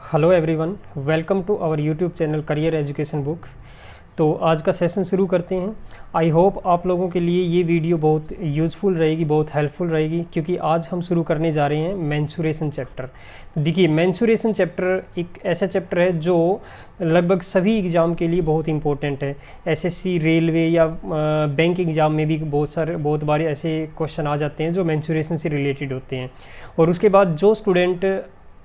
Hello everyone, welcome to our YouTube channel career education book. तो आज का session शुरू करते हैं। आई होप आप लोगों के लिए ये वीडियो बहुत यूज़फुल रहेगी, बहुत हेल्पफुल रहेगी, क्योंकि आज हम शुरू करने जा रहे हैं मेंसुरेशन चैप्टर। तो देखिए, मेंसुरेशन चैप्टर एक ऐसा चैप्टर है जो लगभग सभी एग्ज़ाम के लिए बहुत इंपॉर्टेंट है। एसएससी, रेलवे या बैंक एग्ज़ाम में भी बहुत बार ऐसे क्वेश्चन आ जाते हैं जो मेंसुरेशन से रिलेटेड होते हैं। और उसके बाद जो स्टूडेंट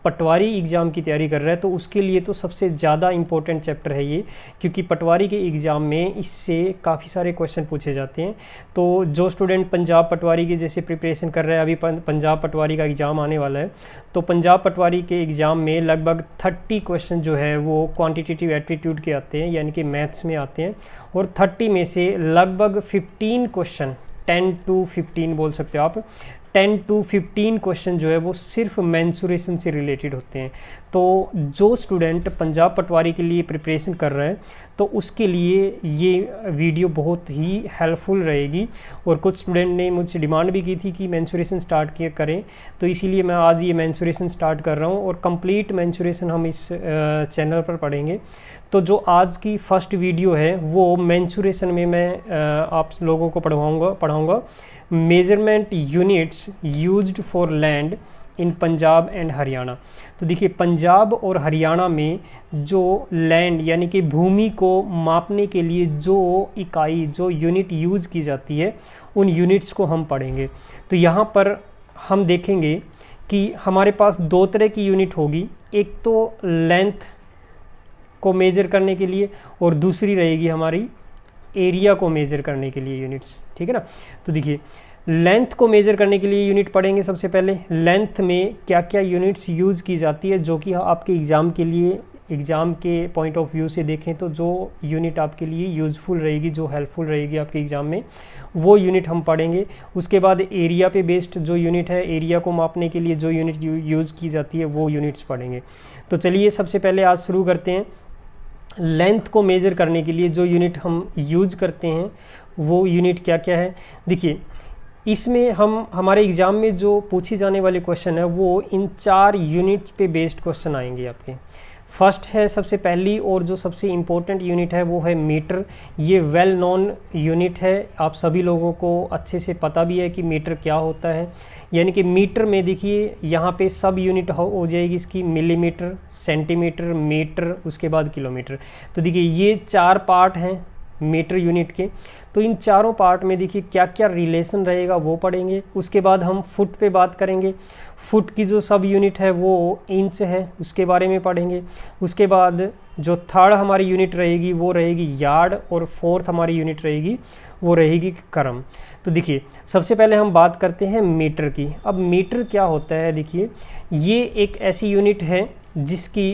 पटवारी एग्ज़ाम की तैयारी कर रहा है तो उसके लिए तो सबसे ज़्यादा इम्पोर्टेंट चैप्टर है ये, क्योंकि पटवारी के एग्ज़ाम में इससे काफ़ी सारे क्वेश्चन पूछे जाते हैं। तो जो स्टूडेंट पंजाब पटवारी की जैसे प्रिपरेशन कर रहा है, अभी पंजाब पटवारी का एग्ज़ाम आने वाला है, तो पंजाब पटवारी के एग्ज़ाम में लगभग 30 क्वेश्चन जो है वो क्वान्टिटेटिव एप्टीट्यूड के आते हैं, यानी कि मैथ्स में आते हैं। और 30 में से लगभग 15 क्वेश्चन, 10 to 15 बोल सकते हो आप, 10 to 15 क्वेश्चन जो है वो सिर्फ मेंसुरेशन से रिलेटेड होते हैं। तो जो स्टूडेंट पंजाब पटवारी के लिए प्रिपरेशन कर रहा है तो उसके लिए ये वीडियो बहुत ही हेल्पफुल रहेगी। और कुछ स्टूडेंट ने मुझसे डिमांड भी की थी कि मेंसुरेशन स्टार्ट करें, तो इसीलिए मैं आज ये मेंसुरेशन स्टार्ट कर रहा हूँ और कंप्लीट मेंसुरेशन हम इस चैनल पर पढ़ेंगे। तो जो आज की फर्स्ट वीडियो है वो मेंसुरेशन में मैं आप लोगों को पढ़ाऊँगा measurement units used for land in Punjab and Haryana. तो देखिए, पंजाब और हरियाणा में जो लैंड यानी कि भूमि को मापने के लिए जो इकाई, जो यूनिट यूज़ की जाती है, उन यूनिट्स को हम पढ़ेंगे। तो यहाँ पर हम देखेंगे कि हमारे पास दो तरह की यूनिट होगी, एक तो लेंथ को मेजर करने के लिए और दूसरी रहेगी हमारी एरिया को मेजर करने के लिए यूनिट्स, ठीक है ना। तो देखिए, लेंथ को मेजर करने के लिए यूनिट पढ़ेंगे। सबसे पहले लेंथ में क्या क्या यूनिट्स यूज़ की जाती है, जो कि आपके एग्ज़ाम के लिए, एग्ज़ाम के पॉइंट ऑफ व्यू से देखें तो जो यूनिट आपके लिए यूज़फुल रहेगी, जो हेल्पफुल रहेगी आपके एग्ज़ाम में, वो यूनिट हम पढ़ेंगे। उसके बाद एरिया पे बेस्ड जो यूनिट है, एरिया को मापने के लिए जो यूनिट यूज़ की जाती है, वो यूनिट्स पढ़ेंगे। तो चलिए सबसे पहले आज शुरू करते हैं। लेंथ को मेज़र करने के लिए जो यूनिट हम यूज़ करते हैं वो यूनिट क्या क्या है। देखिए, इसमें हमारे एग्ज़ाम में जो पूछी जाने वाले क्वेश्चन है वो इन 4 यूनिट्स पे बेस्ड क्वेश्चन आएंगे आपके। फर्स्ट है, सबसे पहली और जो सबसे इम्पोर्टेंट यूनिट है वो है मीटर। ये वेल नोन यूनिट है, आप सभी लोगों को अच्छे से पता भी है कि मीटर क्या होता है। यानी कि मीटर में देखिए, यहाँ पे सब यूनिट हो जाएगी इसकी, मिलीमीटर, सेंटीमीटर, मीटर, उसके बाद किलोमीटर। तो देखिए, ये 4 पार्ट हैं मीटर यूनिट के। तो इन चारों पार्ट में देखिए क्या क्या रिलेशन रहेगा वो पढ़ेंगे। उसके बाद हम फुट पे बात करेंगे। फुट की जो सब यूनिट है वो इंच है, उसके बारे में पढ़ेंगे। उसके बाद जो थर्ड हमारी यूनिट रहेगी वो रहेगी यार्ड, और फोर्थ हमारी यूनिट रहेगी वो रहेगी क्रम। तो देखिए, सबसे पहले हम बात करते हैं मीटर की। अब मीटर क्या होता है, देखिए, ये एक ऐसी यूनिट है जिसकी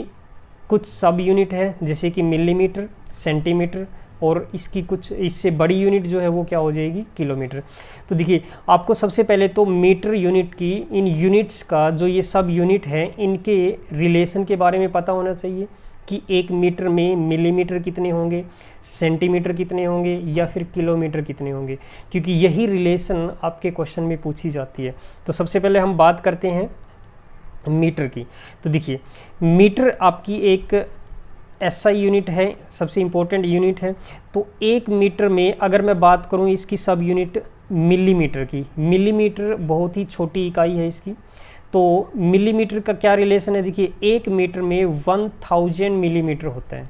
कुछ सब यूनिट है, जैसे कि मिलीमीटर, सेंटीमीटर, और इसकी कुछ इससे बड़ी यूनिट जो है वो क्या हो जाएगी, किलोमीटर। तो देखिए, आपको सबसे पहले तो मीटर यूनिट की, इन यूनिट्स का जो ये सब यूनिट है, इनके रिलेशन के बारे में पता होना चाहिए कि 1 मीटर में मिलीमीटर कितने होंगे, सेंटीमीटर कितने होंगे, या फिर किलोमीटर कितने होंगे, क्योंकि यही रिलेशन आपके क्वेश्चन में पूछी जाती है। तो सबसे पहले हम बात करते हैं मीटर की। तो देखिए, मीटर आपकी एक एसआई यूनिट है, सबसे इम्पोर्टेंट यूनिट है। तो 1 मीटर में अगर मैं बात करूं इसकी सब यूनिट मिलीमीटर की, मिलीमीटर बहुत ही छोटी इकाई है इसकी। तो मिलीमीटर का क्या रिलेशन है, देखिए, 1 मीटर में 1000 मिलीमीटर होता है।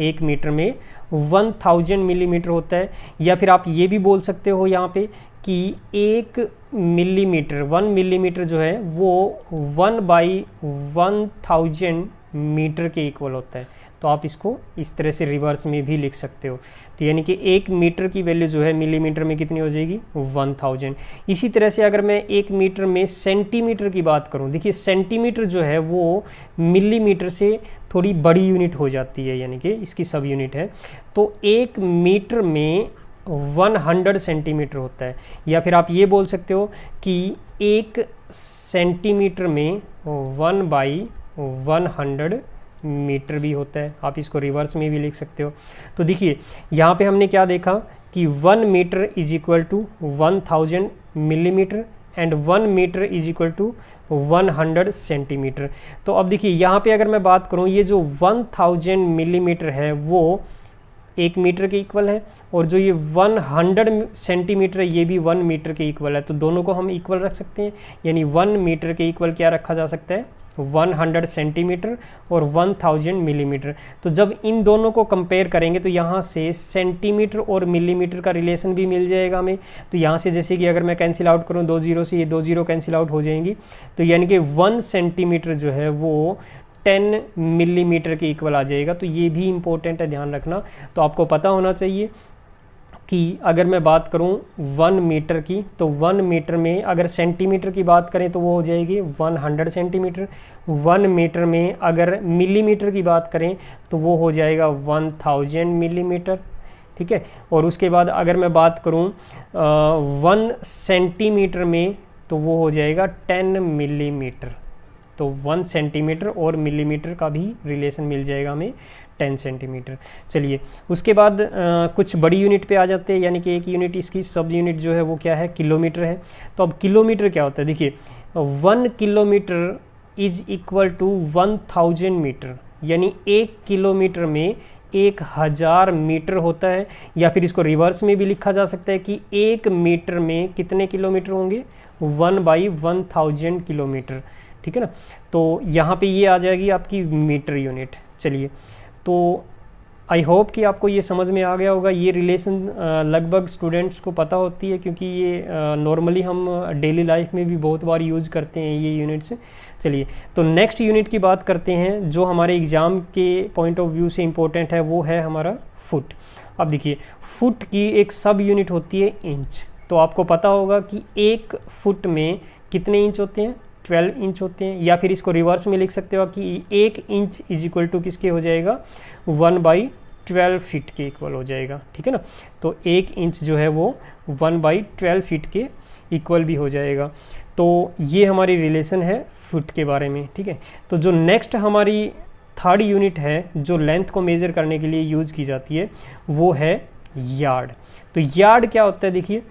1 मीटर में 1000 मिलीमीटर होता है। या फिर आप ये भी बोल सकते हो यहाँ पे कि 1 मिलीमीटर, 1 मिलीमीटर जो है वो 1/1000 मीटर के इक्वल होता है। तो आप इसको इस तरह से रिवर्स में भी लिख सकते हो। तो यानी कि 1 मीटर की वैल्यू जो है मिलीमीटर में कितनी हो जाएगी, 1000। इसी तरह से अगर मैं 1 मीटर में सेंटीमीटर की बात करूं, देखिए, सेंटीमीटर जो है वो मिलीमीटर से थोड़ी बड़ी यूनिट हो जाती है, यानी कि इसकी सब यूनिट है। तो 1 मीटर में 100 सेंटीमीटर होता है। या फिर आप ये बोल सकते हो कि 1 सेंटीमीटर में 1/100 मीटर भी होता है। आप इसको रिवर्स में भी लिख सकते हो। तो देखिए, यहाँ पे हमने क्या देखा कि 1 metre is equal to 1000 millimetre and 1 metre is equal to 100 centimetre. तो अब देखिए यहाँ पे अगर मैं बात करूँ, ये जो 1000 मिलीमीटर है वो 1 मीटर के इक्वल है, और जो ये 100 सेंटीमीटर है ये भी 1 मीटर के इक्वल है। तो दोनों को हम इक्वल रख सकते हैं, यानी 1 मीटर के इक्वल क्या रखा जा सकता है, 100 सेंटीमीटर और 1000 मिलीमीटर। तो जब इन दोनों को कंपेयर करेंगे तो यहाँ से सेंटीमीटर और मिलीमीटर का रिलेशन भी मिल जाएगा हमें। तो यहाँ से जैसे कि अगर मैं कैंसिल आउट करूँ 2 जीरो से, ये 2 जीरो कैंसिल आउट हो जाएंगी, तो यानी कि 1 सेंटीमीटर जो है वो 10 मिलीमीटर के इक्वल आ जाएगा। तो ये भी इम्पोर्टेंट है, ध्यान रखना। तो आपको पता होना चाहिए कि अगर मैं बात करूं 1 मीटर की, तो 1 मीटर में अगर सेंटीमीटर की बात करें तो वो हो जाएगी 100 सेंटीमीटर। 1 मीटर में अगर मिलीमीटर की बात करें तो वो हो जाएगा 1000 मिलीमीटर, ठीक है। और उसके बाद अगर मैं बात करूं 1 सेंटीमीटर में तो वो हो जाएगा 10 मिलीमीटर। तो 1 सेंटीमीटर और मिलीमीटर का भी रिलेशन मिल जाएगा हमें 10 सेंटीमीटर। चलिए उसके बाद कुछ बड़ी यूनिट पे आ जाते हैं, यानी कि एक यूनिट इसकी सब यूनिट जो है वो क्या है, किलोमीटर है। तो अब किलोमीटर क्या होता है, देखिए 1 kilometre is equal to 1000 metre, यानी 1 किलोमीटर में 1000 मीटर होता है। या फिर इसको रिवर्स में भी लिखा जा सकता है कि 1 मीटर में कितने किलोमीटर होंगे, 1/1000 किलोमीटर, ठीक है ना। तो यहाँ पे ये आ जाएगी आपकी मीटर यूनिट। चलिए, तो आई होप कि आपको ये समझ में आ गया होगा। ये रिलेशन लगभग स्टूडेंट्स को पता होती है, क्योंकि ये नॉर्मली हम डेली लाइफ में भी बहुत बार यूज़ करते हैं ये यूनिट्स। चलिए, तो नेक्स्ट यूनिट की बात करते हैं जो हमारे एग्ज़ाम के पॉइंट ऑफ व्यू से इम्पोर्टेंट है, वो है हमारा फुट। अब देखिए, फुट की एक सब यूनिट होती है इंच। तो आपको पता होगा कि 1 फुट में कितने इंच होते हैं, 12 इंच होते हैं। या फिर इसको रिवर्स में लिख सकते हो कि 1 इंच इज इक्वल टू किसके हो जाएगा, 1/12 फीट के इक्वल हो जाएगा, ठीक है ना। तो 1 इंच जो है वो 1/12 फीट के इक्वल भी हो जाएगा। तो ये हमारी रिलेशन है फुट के बारे में, ठीक है। तो जो नेक्स्ट हमारी थर्ड यूनिट है जो लेंथ को मेज़र करने के लिए यूज़ की जाती है, वो है यार्ड। तो यार्ड क्या होता है, देखिए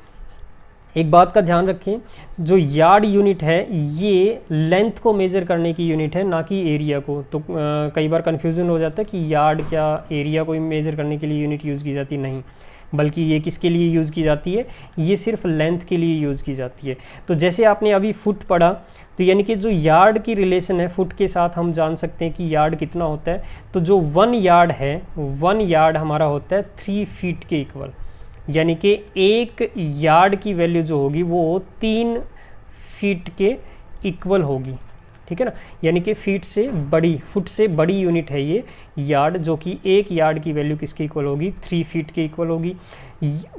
एक बात का ध्यान रखें, जो यार्ड यूनिट है ये लेंथ को मेज़र करने की यूनिट है, ना कि एरिया को। तो कई बार कन्फ्यूज़न हो जाता है कि यार्ड क्या एरिया को मेज़र करने के लिए यूनिट यूज़ की जाती, नहीं, बल्कि ये किसके लिए यूज़ की जाती है, ये सिर्फ लेंथ के लिए यूज़ की जाती है। तो जैसे आपने अभी फुट पढ़ा, तो यानी कि जो यार्ड की रिलेशन है फुट के साथ, हम जान सकते हैं कि यार्ड कितना होता है। तो जो 1 यार्ड है, 1 यार्ड हमारा होता है 3 फीट के इक्वल, यानी कि 1 यार्ड की वैल्यू जो होगी वो 3 फीट के इक्वल होगी, ठीक है ना। यानी कि फीट से बड़ी, फुट से बड़ी यूनिट है ये यार्ड, जो कि 1 यार्ड की वैल्यू किसके इक्वल होगी, 3 फीट के इक्वल होगी।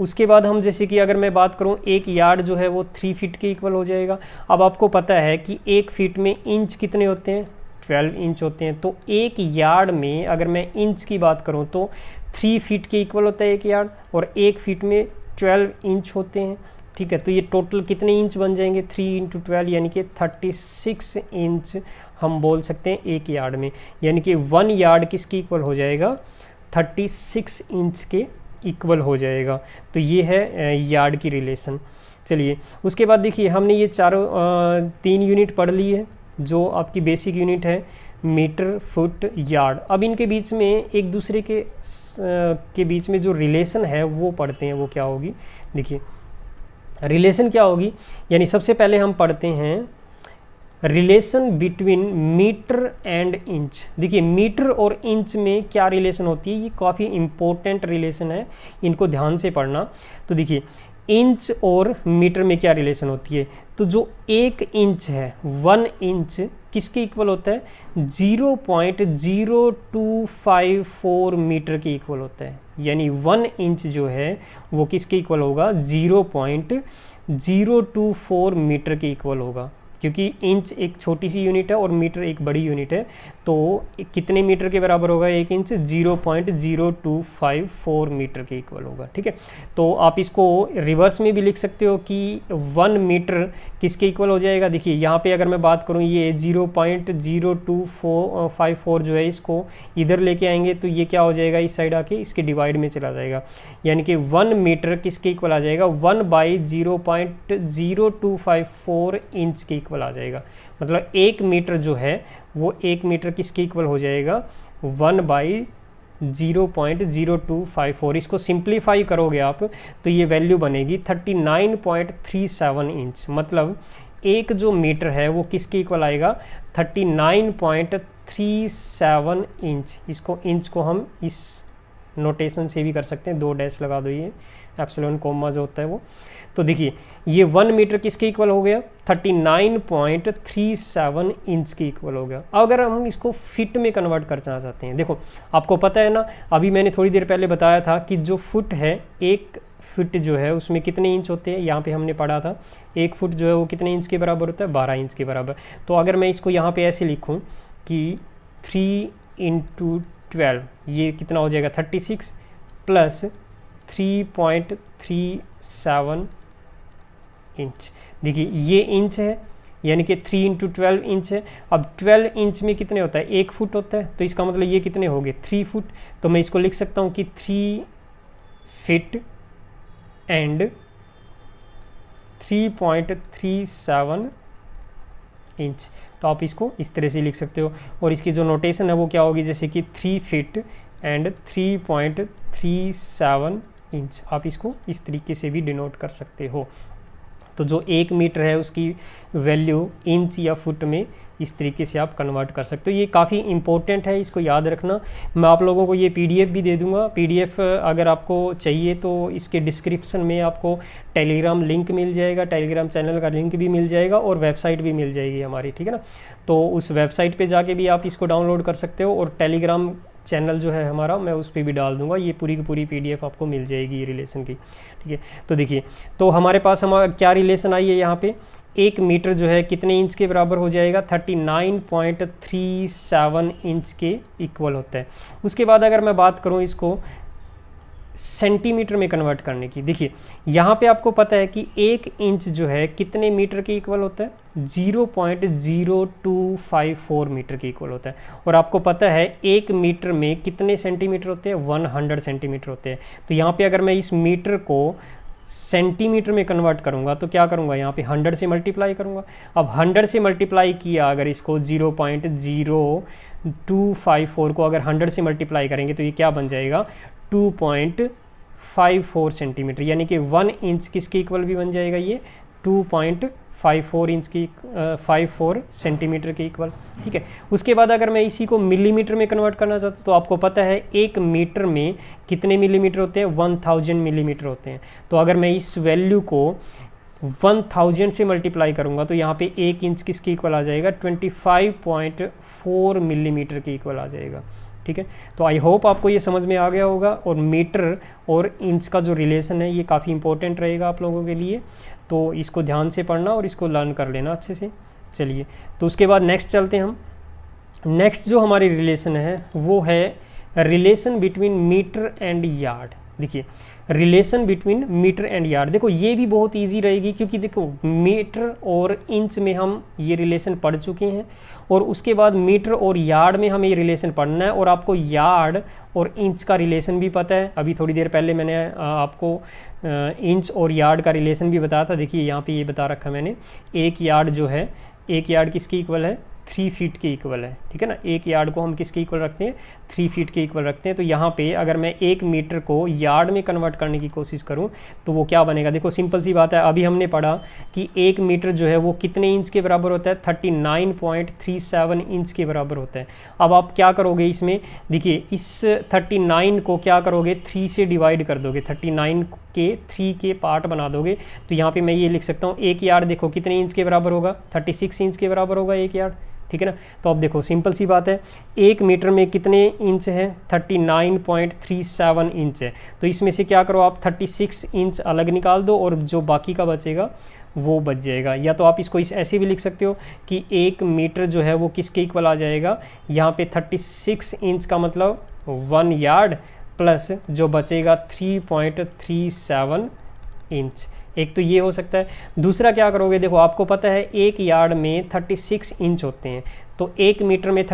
उसके बाद हम जैसे कि अगर मैं बात करूं 1 यार्ड जो है वो 3 फीट के इक्वल हो जाएगा। अब आपको पता है कि 1 फीट में इंच कितने होते हैं, 12 इंच होते हैं। तो 1 यार्ड में अगर मैं इंच की बात करूं तो 3 फीट के इक्वल होता है 1 यार्ड, और 1 फीट में 12 इंच होते हैं, ठीक है। तो ये टोटल कितने इंच बन जाएंगे, 3 × 12 यानी कि 36 इंच हम बोल सकते हैं 1 यार्ड में। यानी कि 1 यार्ड किसके इक्वल हो जाएगा, 36 इंच के इक्वल हो जाएगा। तो ये है यार्ड की रिलेशन। चलिए उसके बाद देखिए, हमने ये चारों 3 यूनिट पढ़ ली है जो आपकी बेसिक यूनिट है, मीटर, फुट, यार्ड। अब इनके बीच में एक दूसरे के बीच में जो रिलेशन है वो पढ़ते हैं, वो क्या होगी, देखिए रिलेशन क्या होगी। यानी सबसे पहले हम पढ़ते हैं relation between metre and inch. देखिए मीटर और इंच में क्या रिलेशन होती है, ये काफ़ी इंपॉर्टेंट रिलेशन है, इनको ध्यान से पढ़ना। तो देखिए इंच और मीटर में क्या रिलेशन होती है, तो जो 1 इंच है, 1 इंच किसके इक्वल होता है, 0.0254 मीटर के इक्वल होता है। यानी 1 इंच जो है वो किसके इक्वल होगा, 0.024 मीटर के इक्वल होगा, क्योंकि इंच एक छोटी सी यूनिट है और मीटर एक बड़ी यूनिट है। तो कितने मीटर के बराबर होगा 1 इंच, 0.0254 मीटर के इक्वल होगा, ठीक है। तो आप इसको रिवर्स में भी लिख सकते हो कि 1 मीटर किसके इक्वल हो जाएगा। देखिए यहाँ पे अगर मैं बात करूँ, ये 0.0254 जो है, इसको इधर लेके आएंगे तो ये क्या हो जाएगा, इस साइड आके इसके डिवाइड में चला जाएगा। यानी कि 1 मीटर किसके इक्वल आ जाएगा, 1/0.0254 इंच के इक्वल इक्वल आ जाएगा। मतलब 1 मीटर जो है वो 1 मीटर किसके इक्वल हो जाएगा, 1/0.0254। इसको सिंप्लीफाई करोगे आप तो ये वैल्यू बनेगी 39.37 इंच। मतलब एक जो मीटर है वो किसके इक्वल आएगा, 39.37 इंच। इसको इंच को हम इस नोटेशन से भी कर सकते हैं, 2 डैश लगा दो, ये एप्सिलॉन कोमा जो होता है वो। तो देखिए ये 1 मीटर किसके इक्वल हो गया, 39.37 इंच के इक्वल हो गया। अगर हम इसको फिट में कन्वर्ट करना चाहते हैं, देखो आपको पता है ना, अभी मैंने थोड़ी देर पहले बताया था कि जो फुट है, 1 फुट जो है उसमें कितने इंच होते हैं, यहाँ पे हमने पढ़ा था 1 फुट जो है वो कितने इंच के बराबर होता है, 12 इंच के बराबर। तो अगर मैं इसको यहाँ पे ऐसे लिखूँ कि 3 × 12 ये कितना हो जाएगा, 36 प्लस 3.37 इंच। देखिए ये इंच है, यानी कि 3 × 12 इंच है। अब 12 इंच में कितने होता है, 1 फुट होता है, तो इसका मतलब ये कितने हो गए, 3 फुट। तो मैं इसको लिख सकता हूँ कि 3 फीट एंड 3.37 इंच। तो आप इसको इस तरह से लिख सकते हो। और इसकी जो नोटेशन है वो क्या होगी, जैसे कि 3 फीट एंड 3.37 इंच। आप इसको इस तरीके से भी डिनोट कर सकते हो। तो जो 1 मीटर है उसकी वैल्यू इंच या फुट में इस तरीके से आप कन्वर्ट कर सकते हो। ये काफ़ी इंपॉर्टेंट है, इसको याद रखना। मैं आप लोगों को ये पीडीएफ भी दे दूंगा। पीडीएफ अगर आपको चाहिए तो इसके डिस्क्रिप्शन में आपको टेलीग्राम लिंक मिल जाएगा, टेलीग्राम चैनल का लिंक भी मिल जाएगा और वेबसाइट भी मिल जाएगी हमारी, ठीक है ना। तो उस वेबसाइट पे जाके भी आप इसको डाउनलोड कर सकते हो और टेलीग्राम चैनल जो है हमारा मैं उस पर भी डाल दूंगा, ये पूरी की पूरी पीडीएफ आपको मिल जाएगी ये रिलेशन की, ठीक है। तो देखिए, तो हमारे पास हमारा क्या रिलेशन आई है यहाँ पे, 1 मीटर जो है कितने इंच के बराबर हो जाएगा, 39.37 इंच के इक्वल होता है। उसके बाद अगर मैं बात करूँ इसको सेंटीमीटर में कन्वर्ट करने की, देखिए यहाँ पे आपको पता है कि 1 इंच जो है कितने मीटर के इक्वल होता है, 0.0254 मीटर के इक्वल होता है। और आपको पता है 1 मीटर में कितने सेंटीमीटर होते हैं, 100 सेंटीमीटर होते हैं। तो यहाँ पे अगर मैं इस मीटर को सेंटीमीटर में कन्वर्ट करूँगा तो क्या करूँगा, यहाँ पे 100 से मल्टीप्लाई करूँगा। अब 100 से मल्टीप्लाई किया, अगर इसको 0.0254 को अगर 100 से मल्टीप्लाई करेंगे तो ये क्या बन जाएगा, 2.54 सेंटीमीटर, यानी कि 1 इंच किसके इक्वल भी बन जाएगा, ये 2.54 इंच की 54 सेंटीमीटर के इक्वल, ठीक है। उसके बाद अगर मैं इसी को मिलीमीटर में कन्वर्ट करना चाहता हूँ तो आपको पता है 1 मीटर में कितने मिलीमीटर होते हैं, 1000 मिलीमीटर होते हैं। तो अगर मैं इस वैल्यू को 1000 से मल्टीप्लाई करूँगा तो यहाँ पे 1 इंच किसके इक्वल आ जाएगा, 25.4 मिलीमीटर के इक्वल आ जाएगा, ठीक है। तो आई होप आपको ये समझ में आ गया होगा। और मीटर और इंच का जो रिलेशन है ये काफ़ी इंपॉर्टेंट रहेगा आप लोगों के लिए, तो इसको ध्यान से पढ़ना और इसको लर्न कर लेना अच्छे से। चलिए, तो उसके बाद नेक्स्ट चलते हैं हम। नेक्स्ट जो हमारी रिलेशन है वो है relation between metre and yard. देखिए relation between metre and yard, देखो ये भी बहुत इजी रहेगी क्योंकि देखो मीटर और इंच में हम ये रिलेशन पढ़ चुके हैं और उसके बाद मीटर और यार्ड में हमें ये रिलेशन पढ़ना है। और आपको यार्ड और इंच का रिलेशन भी पता है, अभी थोड़ी देर पहले मैंने आपको इंच और यार्ड का रिलेशन भी बताया था। देखिए यहाँ पे ये बता रखा मैंने, 1 यार्ड जो है, 1 यार्ड किसके इक्वल है, 3 फीट के इक्वल है, ठीक है ना। 1 यार्ड को हम किसके इक्वल रखते हैं, 3 फीट के इक्वल रखते हैं। तो यहाँ पे अगर मैं 1 मीटर को यार्ड में कन्वर्ट करने की कोशिश करूँ तो वो क्या बनेगा, देखो सिंपल सी बात है, अभी हमने पढ़ा कि 1 मीटर जो है वो कितने इंच के बराबर होता है, 39.37 इंच के बराबर होता है। अब आप क्या करोगे इसमें, देखिए इस 39 को क्या करोगे, 3 से डिवाइड कर दोगे, 39 के 3 के पार्ट बना दोगे। तो यहाँ पे मैं ये लिख सकता हूँ 1 यार्ड देखो कितने इंच के बराबर होगा, 36 इंच के बराबर होगा 1 यार्ड, ठीक है ना। तो अब देखो सिंपल सी बात है, 1 मीटर में कितने इंच है, 39.37 इंच है। तो इसमें से क्या करो आप 36 इंच अलग निकाल दो और जो बाकी का बचेगा वो बच जाएगा। या तो आप इसको ऐसे भी लिख सकते हो कि 1 मीटर जो है वो किसके इक्वल आ जाएगा, यहाँ पे 36 इंच का मतलब 1 यार्ड प्लस जो बचेगा 3.37 इंच। एक तो ये हो सकता है। दूसरा क्या करोगे, देखो आपको पता है 1 यार्ड में 36 इंच होते हैं, तो 1 मीटर में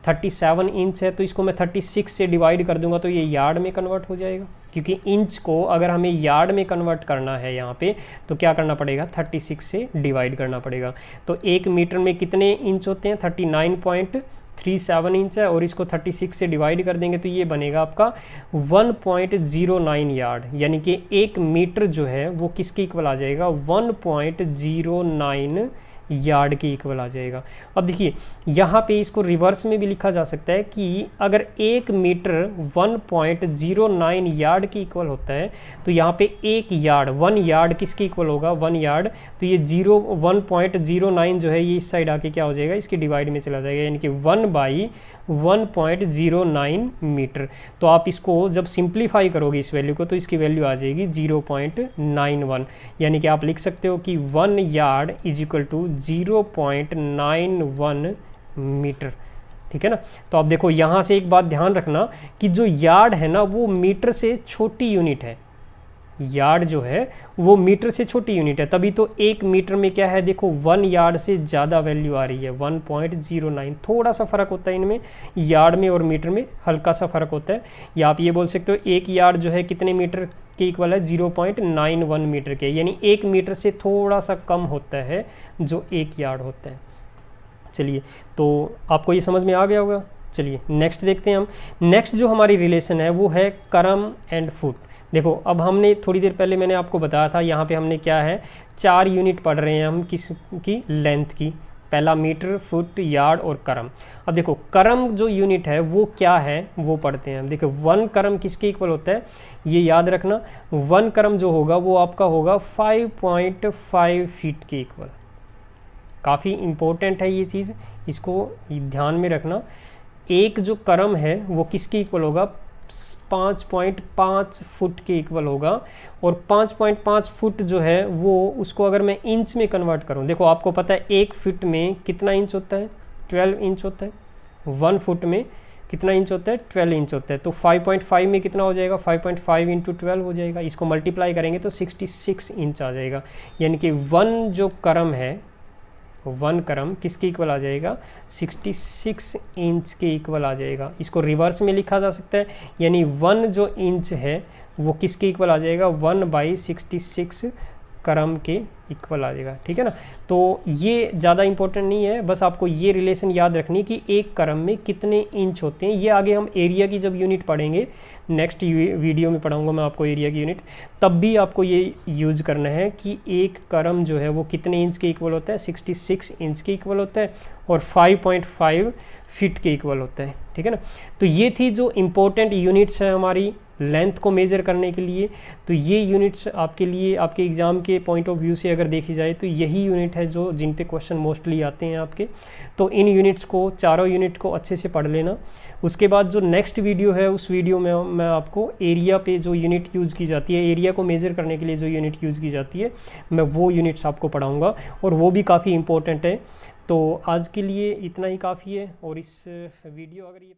37 इंच है तो इसको मैं 36 से डिवाइड कर दूंगा तो ये यार्ड में कन्वर्ट हो जाएगा, क्योंकि इंच को अगर हमें यार्ड में कन्वर्ट करना है यहाँ पे तो क्या करना पड़ेगा, 36 से डिवाइड करना पड़ेगा। तो 1 मीटर में कितने इंच होते हैं, 39.37 इंच है, और इसको 36 से डिवाइड कर देंगे तो ये बनेगा आपका 1.09 यार्ड, यानी कि 1 मीटर जो है वो किसके इक्वल आ जाएगा, 1.09 यार्ड के इक्वल आ जाएगा। अब देखिए यहाँ पे इसको रिवर्स में भी लिखा जा सकता है कि अगर 1 मीटर 1.09 यार्ड के इक्वल होता है तो यहाँ पे 1 यार्ड किसके इक्वल होगा, 1 यार्ड, तो ये 1.09 जो है ये इस साइड आके क्या हो जाएगा, इसके डिवाइड में चला जाएगा, यानी कि 1/1.09 मीटर। तो आप इसको जब सिंप्लीफाई करोगे इस वैल्यू को तो इसकी वैल्यू आ जाएगी 0.91, यानी कि आप लिख सकते हो कि 1 yard is equal to 0.91 metre. ठीक है ना। तो आप देखो यहाँ से एक बात ध्यान रखना कि जो यार्ड है ना वो मीटर से छोटी यूनिट है, यार्ड जो है वो मीटर से छोटी यूनिट है, तभी तो 1 मीटर में क्या है, देखो 1 यार्ड से ज़्यादा वैल्यू आ रही है, 1.09। थोड़ा सा फ़र्क होता है इनमें, यार्ड में और मीटर में हल्का सा फ़र्क होता है। या आप ये बोल सकते हो 1 यार्ड जो है कितने मीटर के इक्वल है, 0.91 मीटर के, यानी 1 मीटर से थोड़ा सा कम होता है जो 1 यार्ड होता है। चलिए, तो आपको ये समझ में आ गया होगा। चलिए नेक्स्ट देखते हैं हम। नेक्स्ट जो हमारी रिलेशन है वो है करम एंड फुट। देखो अब हमने थोड़ी देर पहले मैंने आपको बताया था, यहाँ पे हमने क्या है, 4 यूनिट पढ़ रहे हैं हम किस की, लेंथ की। पहला मीटर, फुट, यार्ड और करम। अब देखो करम जो यूनिट है वो क्या है वो पढ़ते हैं हम। देखो 1 करम किसके इक्वल होता है, ये याद रखना, 1 करम जो होगा वो आपका होगा 5.5 फीट के इक्वल। काफ़ी इम्पोर्टेंट है ये चीज़, इसको ध्यान में रखना। एक जो करम है वो किसके इक्वल होगा, 5.5 फुट के इक्वल होगा। और 5.5 फुट जो है वो उसको अगर मैं इंच में कन्वर्ट करूं, देखो आपको पता है 1 फुट में कितना इंच होता है, 12 इंच होता है। 1 फुट में कितना इंच होता है, 12 इंच होता है। तो 5.5 में कितना हो जाएगा, 5.5 इंटू 12 हो जाएगा। इसको मल्टीप्लाई करेंगे तो 66 इंच आ जाएगा, यानी कि 1 जो करम है, 1 करम किसके इक्वल आ जाएगा, 66 इंच के इक्वल आ जाएगा। इसको रिवर्स में लिखा जा सकता है, यानी 1 जो इंच है वो किसके इक्वल आ जाएगा, 1/66 करम के इक्वल आ जाएगा। ठीक है ना। तो ये ज़्यादा इंपॉर्टेंट नहीं है, बस आपको ये रिलेशन याद रखनी कि 1 करम में कितने इंच होते हैं। ये आगे हम एरिया की जब यूनिट पढ़ेंगे, नेक्स्ट वीडियो में पढ़ाऊंगा मैं आपको एरिया की यूनिट, तब भी आपको ये यूज करना है कि 1 करम जो है वो कितने इंच के इक्वल होता है, 66 इंच के इक्वल होता है और 5.5 फीट के इक्वल होता है। ठीक है ना। तो ये थी जो इम्पोर्टेंट यूनिट्स है हमारी लेंथ को मेज़र करने के लिए। तो ये यूनिट्स आपके लिए, आपके एग्ज़ाम के पॉइंट ऑफ व्यू से अगर देखी जाए तो यही यूनिट है जो जिन पे क्वेश्चन मोस्टली आते हैं आपके। तो इन यूनिट्स को, चारों यूनिट को अच्छे से पढ़ लेना। उसके बाद जो नेक्स्ट वीडियो है उस वीडियो में मैं आपको एरिया पे जो यूनिट यूज़ की जाती है, एरिया को मेज़र करने के लिए जो यूनिट यूज़ की जाती है, मैं वो यूनिट्स आपको पढ़ाऊँगा और वो भी काफ़ी इंपॉर्टेंट है। तो आज के लिए इतना ही काफ़ी है। और इस वीडियो अगर ये